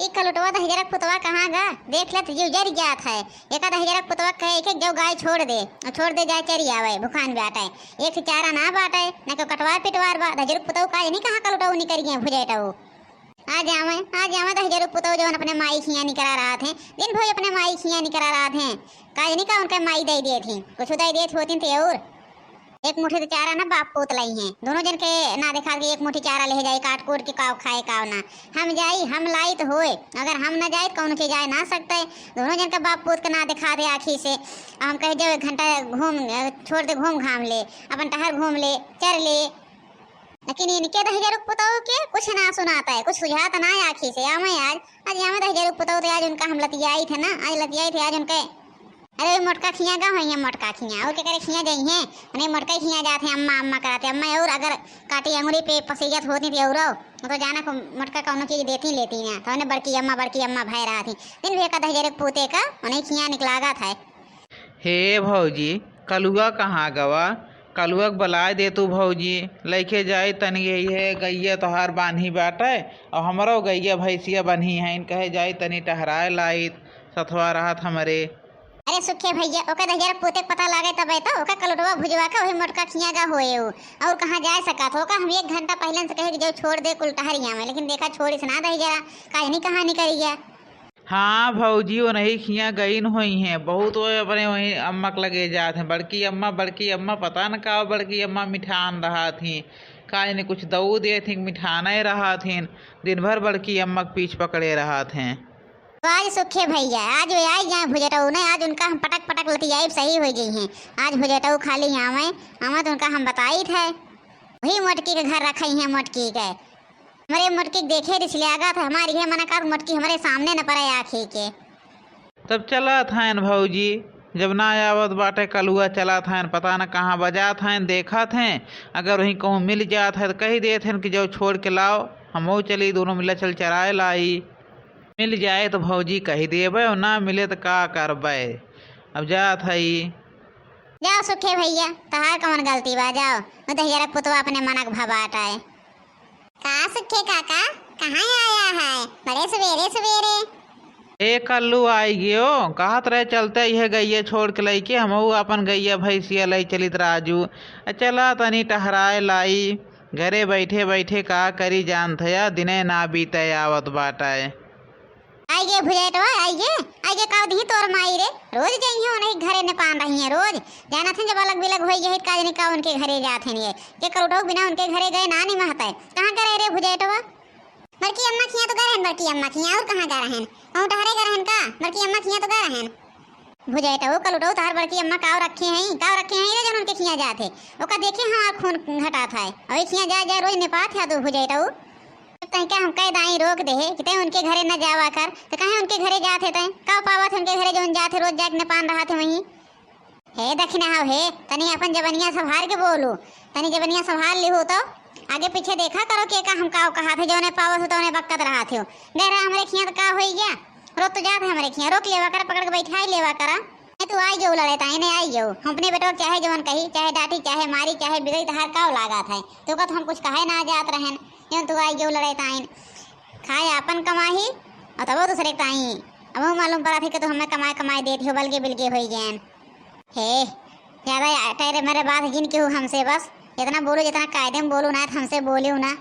एक कलुटवा 10,000 पुतवा कहाँ गा देख ले तुझे उजर जात है। एक 10,000 पुतवा कहे एक जो गाय छोड़ दे और छोड़ दे जाए चरी आवे भुखान बाटे एक चारा ना बाटे न को कटवा पिटवार बा 10,000 पुतव का नहीं कहाँ कलुटव निकल गए भुजेटव आ जावे 10,000 पुतव जो अपने माई खिया निकला रहा थे दिन भर अपने माई खिया निकला रहा थे काज नहीं का उनके माई दे दिए थी कुछ दे दिए होती थे और एक मुट्ठी तो चारा ना बाप पोत लाई हैं दोनों जन के ना दिखा के एक मुट्ठी चारा ले जाए काट कूट के काव खाए काव ना हम जाई हम लाई तो होए अगर हम ना जाए तो कौन चीज जाए ना सकते दोनों जन का बाप पोत के ना दिखा दे आखी से हम कहे जो 1 घंटा घूम छोड़ दे घूम घाम ले अपन टहर घूम ले चर ले लेकिन इनके 10,000 पुतौ के कुछ ना सुनाता है कुछ सुझाता ना आखी से आज यहाँ 10,000 पुतौ तो आज उनका हम लतियाई थे ना आज लतियाई थे आज उनके अरे मोटका खिया गा है मोटका खिया और क्या करे खिया जाई हैं उन्हें मोटका खिया जाते हैं अम्मा अम्मा कराते अम्मा और अगर काटी अंगुली पे पसीजत होती थी और तो जाना को मोटका कौन चीज देती लेती ना तो उन्हें बड़की अम्मा भय रहा थी दिन भी 10,000 पोते का उन्हें खिया निकलागा था। हे भौजी कलुआ कहाँ गवा कलुआ बलाए दे तू भौजी लेके जाए तनी ये गैया तोहार बान्ही बाटे और हमारो गैया भैंसिया बन्ही है कहे जाए तनी टहराए लाई सथवा रहा हमारे। अरे सुखे भैया ओका 10,000 पोते पता लागे तब तो ओका कलुटवा भुजवा का वही मोटका खिया गा होए और कहाँ जा सका था ओका हम 1 घंटा पहले से कहे कि जो छोड़ दे कुल टहरिया में लेकिन देखा छोड़ी से ना दही जरा काहे नहीं कहाँ निकल गया। हाँ भौजी वो नहीं खिया गई हुई हैं बहुत वो अपने वही अम्मा के लगे जाते हैं बड़की अम्मा पता न का बड़की अम्मा मिठान रहा थी काहे ने कुछ दऊ दे थी मिठाना ही रहा थी दिन भर बड़की अम्मा के पीछ पकड़े रहा थे। तो आज सुखे भैया आज वे आई जाए भुजेटऊ ने आज उनका हम पटक पटक लतियाई सही हो गई हैं आज भुजेटऊ खाली यहाँ तो उनका हम बताई थे वही मोटकी के घर रखी है मोटकी के हमारे मोटकी देखे इसलिए आगा था हमारी है मना कर मोटकी हमारे सामने न पड़े आखी के तब चला था भौजी जब ना आवत बाटे कलुआ चला था पता न कहाँ बजा था देखा थे अगर वहीं कहूँ मिल जात है तो कही दे थे कि जो छोड़ के लाओ हम चली दोनों मिला चल चराए लाई मिल जाए तो भौजी कही देवे और ना मिले तो का करबे अब जात है जाओ सुखे भैया तहार कौन गलती बा जाओ 10,000 पुतवा अपने मनक भबाट आए का सुखे काका कहाँ आया है बड़े सवेरे सवेरे ए कल्लू आई गयो कहत रहे चलते यह गैया छोड़ के लई के हम अपन गैया भैंसिया लई चलित राजू चला तनी टहराए लाई घरे बैठे बैठे का करी जान थया दिने ना बीते आवत बाटाए आइए भुजेटवा आइए का दी तोर माई रे रोज जाइए उन्हें घरे ने पान रही है रोज जाना थे जब अलग बिलग होई है काज नहीं का उनके घरे जाते हैं ये करुटो बिना उनके घरे गए ना नहीं महता है कहाँ करे रे भुजेटवा बड़की अम्मा खिया तो गए बड़की अम्मा खिया और कहाँ जा रहे हैं और टहरे गए हैं का बड़की अम्मा खिया तो गए हैं भुजेटो कलुटो तार बड़की अम्मा काव रखे हैं रे जन उनके खिया जाते ओका देखे हाँ खून घटा था अभी खिया जा रोज निपात है तो भुजेटो कहीं क्या हम कह दाई रोक दे कि उनके घरे न जावा कर तो कहीं उनके घरे जाते थे का पावा थे उनके घरे जो जाते रोज जाके पान रहा थे वहीं हे दक्षिणा हाव हे तनी अपन जबनिया संभाल के बोलू तनी जबनिया संभाल ली हो तो आगे पीछे देखा करो के का हम का कहा थे जो ने पावा तो ने बक्कत रहा थे गहरा हमारे खिया तो का हो गया रोक तो जाते हमारे खिया रोक लेवा कर पकड़ के बैठा ही लेवा करा तू आई जाओ लड़े ताई ने आई जाओ हम अपने बेटो चाहे जवन कही चाहे डांटी चाहे मारी चाहे बिगड़ी तो हर का लागा था तो का हम कुछ कहे ना जात रहन क्यों तू आई जो लड़े ताइन खाए अपन कमाही और तब दूसरे ताई अब मालूम पड़ा थी कि तो हमें कमाए देती हो बल्कि बिल्के हो गए हे ज़्यादा तेरे मेरे बात जिन के हो हमसे बस जितना बोलो जितना कायदे में बोलूँ ना तो हमसे बोलूँ ना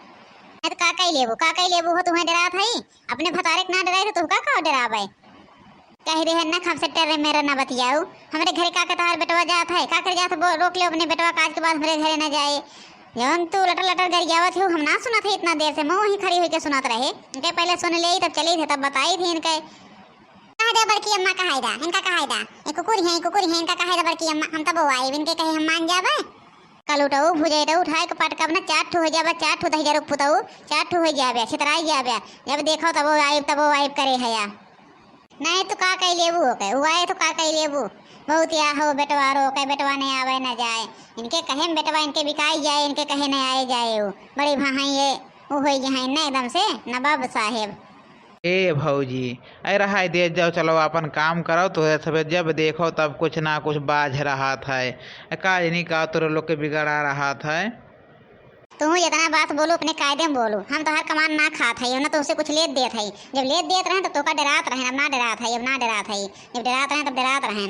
तो काका ही लेबू हो तुम्हें डरा था ही अपने भतारे ना डराए तो तू का डरा भाई कह रहे हैं ना हमसे टेरे मेरा ना बतियाओ हमारे घरे का तार बेटवा जाता है का कर जाता रोक ले अपने बेटवा काज के बाद हमारे घरे ना जाए जब तू लटर घर जावत हो हम ना सुना थे इतना देर से मैं वहीं खड़ी होकर सुनाते रहे इनके पहले सुन ले तब चली थे तब बताई थी इनके कहा बड़की अम्मा कहा इनका कहा कुकुर है इनका कहा बड़की अम्मा हम तब आई इनके कहे हम मान जाबे कल उठाऊ भुजेटऊ उठाए के पटका ना 4 ठो हो जाबे 4 ठो 10,000 पुतऊ 4 ठो हो जाबे छितराई जाबे जब देखो तब आइब करे है या नहीं तो का कही लेबू हो के हुआ है तो का कही लेबू बहुत या हो बेटवा रो के बेटवा नहीं आवे न जाए इनके कहे में बेटवा इनके बिकाई जाए इनके कहे नहीं आए जाए वो बड़ी भाई ये वो हो गए ना एकदम से नवाब साहेब। ए भौजी अरे रहा दे जाओ चलो अपन काम करो तो सब जब देखो तब कुछ ना कुछ बाझ रहा था काज नहीं का तो लोग के बिगड़ा रहा था तू जितना बात बोलू अपने कायदे में बोलू। हम तो हर कमान ना खात है ना, तुमसे कुछ लेत देत है। जब लेत देत रहे तो का डरात रहे, अब ना डरात है, अब ना डरात है। जब डरात रहे तब डरात रहे।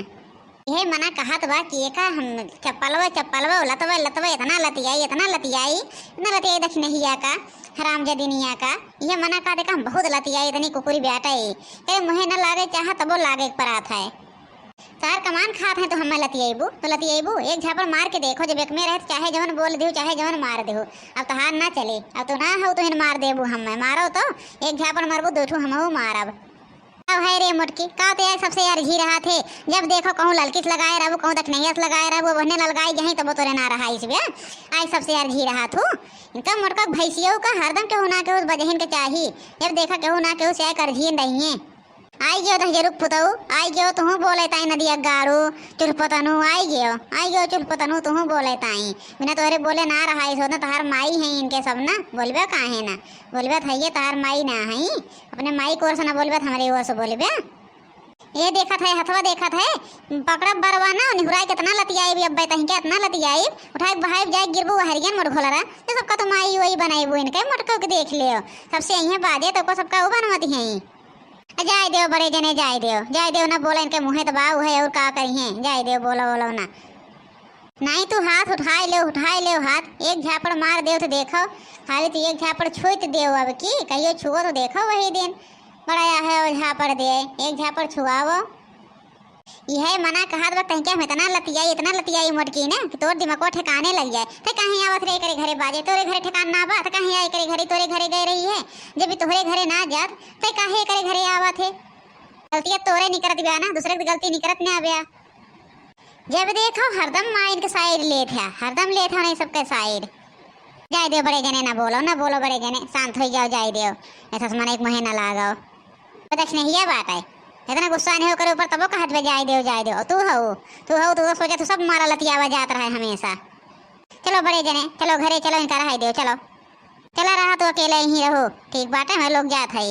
यह मना कहत बा कि एका हम चप्पलवा लतवे इतना लतियाई इतना लतियाई दक्षिणहिया का हरामजादिनिया का। यह मना कह देखा हम बहुत लतियाई इतनी कुकुरी बेटाई के मुहे न लागे चाह तबो लागे परात है। सार कमान खात है तो हम लतियाबू एक झापड़ मार के देखो। जब एक में रहे चाहे जवन बोल देहू चाहे जवन मार देहू। अब तो हार ना चले, अब तो ना हो तो हिन मार देबू। हम मारो तो एक झापड़ मारबू दोठू हमहू मारब। अब है रे मुटकी का तो यार सबसे यार घी रहा थे। जब देखो कहूँ ललकिस लगाए रहू कहूँ दक्षिणियस लगाए रहू वहने लगाई जहीं तब तोरे ना रहा इस आज सबसे यार घी रहा थू। इनका मोटका भैंसियों का हरदम केहू ना केहू बजहिन के चाही। जब देखा केहू ना केहू से कर घी नहीं है। आई गयो तो जरूर पुतऊ आई गयो तुहू बोले ताई नदिया गारू चुलपतनु आई गयो चुलपतनु तुहू बोले ताई बिना तोहरे बोले ना रहा सो ना तहार माई है इनके सब ना बोलबे काहे ना बोलबे थइए तहार माई ना है अपने माई कोर से ना बोलबे हमारे ओर से बोलबे। ये देखा था हथवा देखा था पकड़ा बरवा ना निहुराई कितना लतियाई भी अब्बे तहीं के इतना लतियाई उठाई बहाई जाए गिरबू हरियन मोर घोलरा तो सबका तो माई वही बनाईबू इनके मोटका के देख लियो सबसे यहीं बाजे तो को सबका वो बनवाती है। जाए देव बड़े जने जाए देव ना बोला इनके मुँहे दबाव है और का करी है जाए देव बोलो ना नहीं तू हाथ उठाए ले हाथ एक झापड़ मार देव तो देखो खाली तो एक झापड़ छुत देव अब की कहियो छुओ तो देखो वही दिन बड़ा है वो झापड़ दे एक झापड़ छुआवो। यह मना कहा वक्त क्या इतना लतियाई मोटकी ने कि तोर दिमाग ठिकाने लग जाए तो कहीं आवत रे करे घरे बाजे तोरे घरे ठिकान ना बा तो कहीं आए करे घरे तोरे घरे गए रही है जब भी तोहरे घरे ना जात तो काहे करे घरे आवत है। गलती तोरे नहीं करत गया ना दूसरे की गलती नहीं करत ना आया। जब देखो हरदम माइन के साइड ले था हरदम ले था नहीं सबके साइड। जाए देव बड़े जने ना बोलो बड़े जने शांत हो जाओ जाए देव ऐसा मन एक महीना लगाओ दक्षिणहिया बात है इतना गुस्सा नहीं हो करे ऊपर तबो कहत बे जाए देव तू तो सोचा तू सब मारा लतियावा जात रहा है हमेशा। चलो बड़े जने चलो घरे चलो इनका रहा देव चलो चला रहा तो अकेले ही रहो ठीक बात है मैं लोग जात है।